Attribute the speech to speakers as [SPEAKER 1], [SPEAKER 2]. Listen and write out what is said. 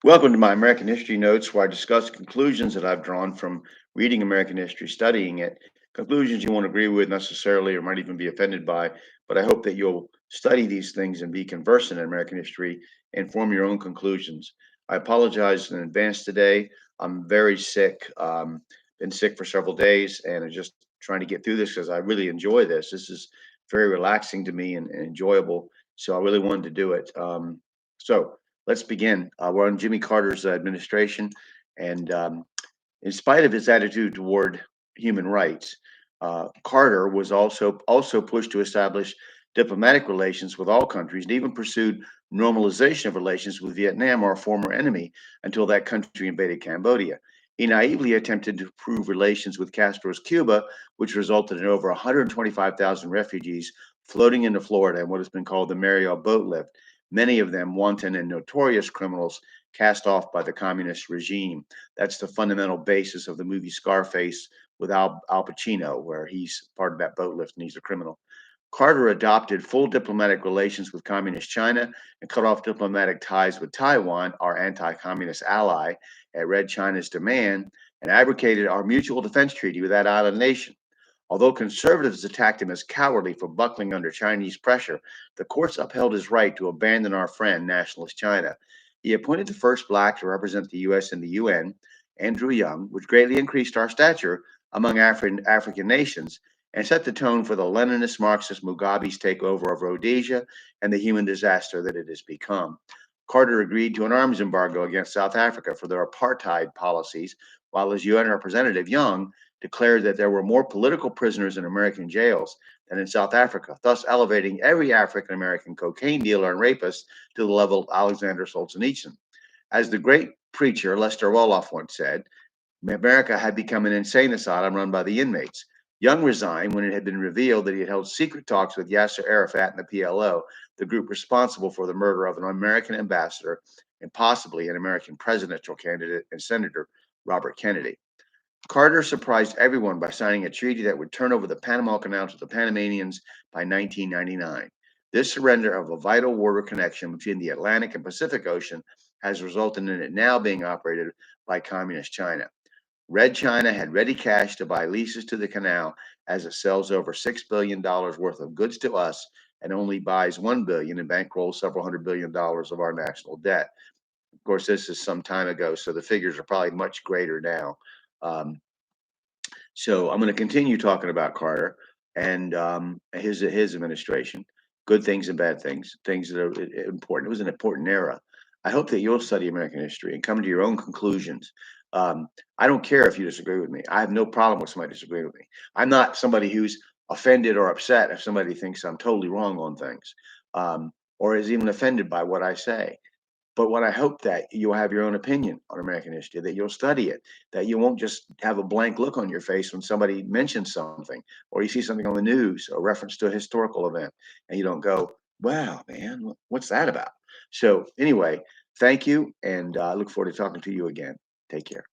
[SPEAKER 1] Welcome to my American History Notes, where I discuss conclusions that I've drawn from reading American history, studying it. Conclusions you won't agree with necessarily or might even be offended by, but I hope that you'll study these things and be conversant in American history and form your own conclusions. I apologize in advance today. I'm very sick, been sick for several days, and I'm just trying to get through this because I really enjoy this. This is very relaxing to me and enjoyable. So I really wanted to do it. So, let's begin. We're on Jimmy Carter's administration, and in spite of his attitude toward human rights, Carter was also pushed to establish diplomatic relations with all countries, and even pursued normalization of relations with Vietnam, our former enemy, until that country invaded Cambodia. He naively attempted to improve relations with Castro's Cuba, which resulted in over 125,000 refugees floating into Florida in what has been called the Mariel boat lift, many of them wanton and notorious criminals cast off by the communist regime. That's the fundamental basis of the movie Scarface with Al Pacino, where he's part of that boat lift and he's a criminal. Carter adopted full diplomatic relations with Communist China and cut off diplomatic ties with Taiwan, our anti communist ally, at Red China's demand, and abrogated our mutual defense treaty with that island nation. Although conservatives attacked him as cowardly for buckling under Chinese pressure, the courts upheld his right to abandon our friend, nationalist China. He appointed the first black to represent the U.S. in the UN, Andrew Young, which greatly increased our stature among African nations and set the tone for the Leninist Marxist Mugabe's takeover of Rhodesia and the human disaster that it has become. Carter agreed to an arms embargo against South Africa for their apartheid policies, while his UN representative Young declared that there were more political prisoners in American jails than in South Africa, thus elevating every African American cocaine dealer and rapist to the level of Alexander Solzhenitsyn. As the great preacher Lester Roloff once said, America had become an insane asylum run by the inmates. Young resigned when it had been revealed that he had held secret talks with Yasser Arafat and the PLO, the group responsible for the murder of an American ambassador and possibly an American presidential candidate and Senator Robert Kennedy. Carter surprised everyone by signing a treaty that would turn over the Panama Canal to the Panamanians by 1999. This surrender of a vital water connection between the Atlantic and Pacific Ocean has resulted in it now being operated by Communist China. Red China had ready cash to buy leases to the canal as it sells over $6 billion worth of goods to us and only buys $1 billion and bankrolls several $100 billion of our national debt. Of course, this is some time ago, so the figures are probably much greater now. Um, so I'm going to continue talking about Carter and his administration, good things and bad things, things that are important. It was an important era. I hope that you'll study American history and come to your own conclusions. I don't care if you disagree with me. I have no problem with somebody disagreeing with me. I'm not somebody who's offended or upset if somebody thinks I'm totally wrong on things, or is even offended by what I say. But what I hope that you'll have your own opinion on American history, that you'll study it, that you won't just have a blank look on your face when somebody mentions something, or you see something on the news, or reference to a historical event, and you don't go, "Wow, man, what's that about?" So anyway, thank you, and I look forward to talking to you again. Take care.